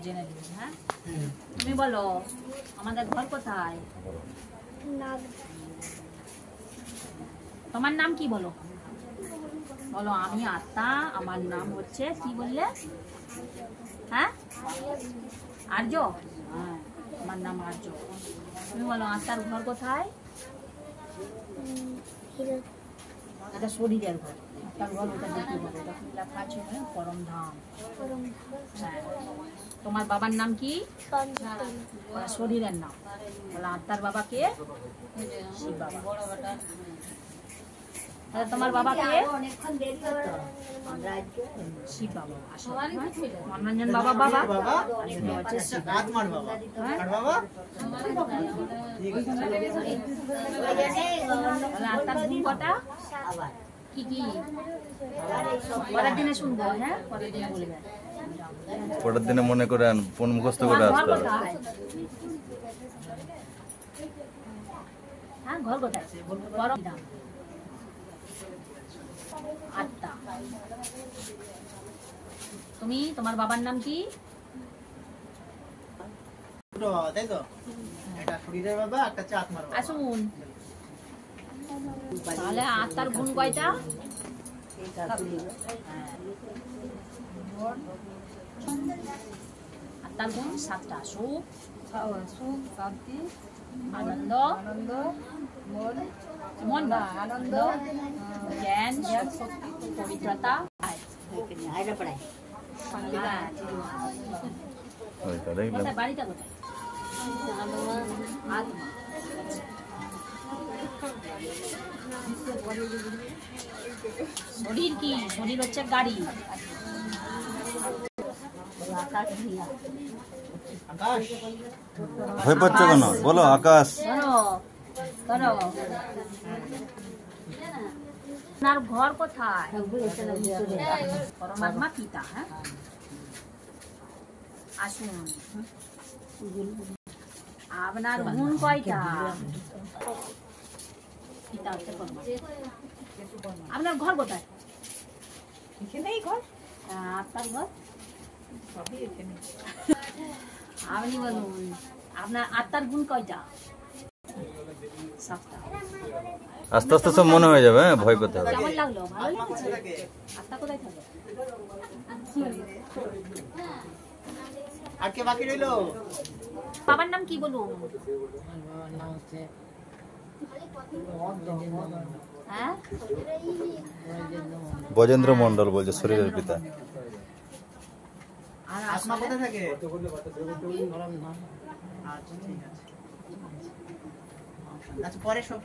জেনে নিই। হ্যাঁ, তুমি বলো আমাদের ঘর কোথায়? তোমার নাম কি বলো? বলো আমি আত্মা, আমার নাম হচ্ছে কি বললে? হ্যাঁ, আর্য। হ্যাঁ, আমার নাম আর্য। তুমি বলো আত্মার ঘর কোথায়? এটা শরীরের ঘর। আত্মার ঘর ওটা দেখতে পাবো, এটা কি লেখা আছে? পরম ধাম। হ্যাঁ, তোমার বাবার নাম কি? শরীরের নাম। বলো আত্মার বাবা কে? শিব বাবা। তোমার বাবা কে? শিব বাবা। মনোরঞ্জন বাবা বাবা আত্মার গুণ কটা? কি কি পরের দিনে শুনবো? হ্যাঁ, পরের দিনে বলবে। পরের দিনে মনে করেন কোন মুখস্থ করে আসতে হবে। হ্যাঁ, ঘর কোথায়? পরম ধাম। আত্মা। তুমি তোমার বাবার নাম কি? আসুন। তাহলে আত্মার গুণ কয়টা? আত্মার গুণ 7টা। সুখ, শান্তি, আনন্দ, মন না আনন্দ, জ্ঞান, পবিত্রতা। বাড়িটা কোথায়? আত্মা। শরীর কি? শরীর হচ্ছে গাড়ি। ভয় পাচ্ছ কেন? বলো আকাশ। আপনার ঘর কোথায়? পরমাত্মা পিতা। হ্যাঁ, আসুন। আপনার গুণ কয়টা? পিতা হচ্ছে পরমাত্মা। আপনার ঘর কোথায়? এখানেই ঘর। আপনার ঘর আপনি বলুন আপনার আত্মার গুণ কয়টা? 7টা। আস্তে আস্তে সব মনে হয়ে যাবে। ভয় করতে হবে। কেমন লাগলো? ভালো লাগছে? আত্মা কোথায় থাকে? আর কে বাকি রইলো? বাবার নাম কি বলুন? হ্যাঁ, বজেন্দ্র মন্ডল বলছে, শরীরের পিতা। আর আত্মা কোথায় থাকে? আচ্ছা, ঠিক আছে। আচ্ছা, পরে সব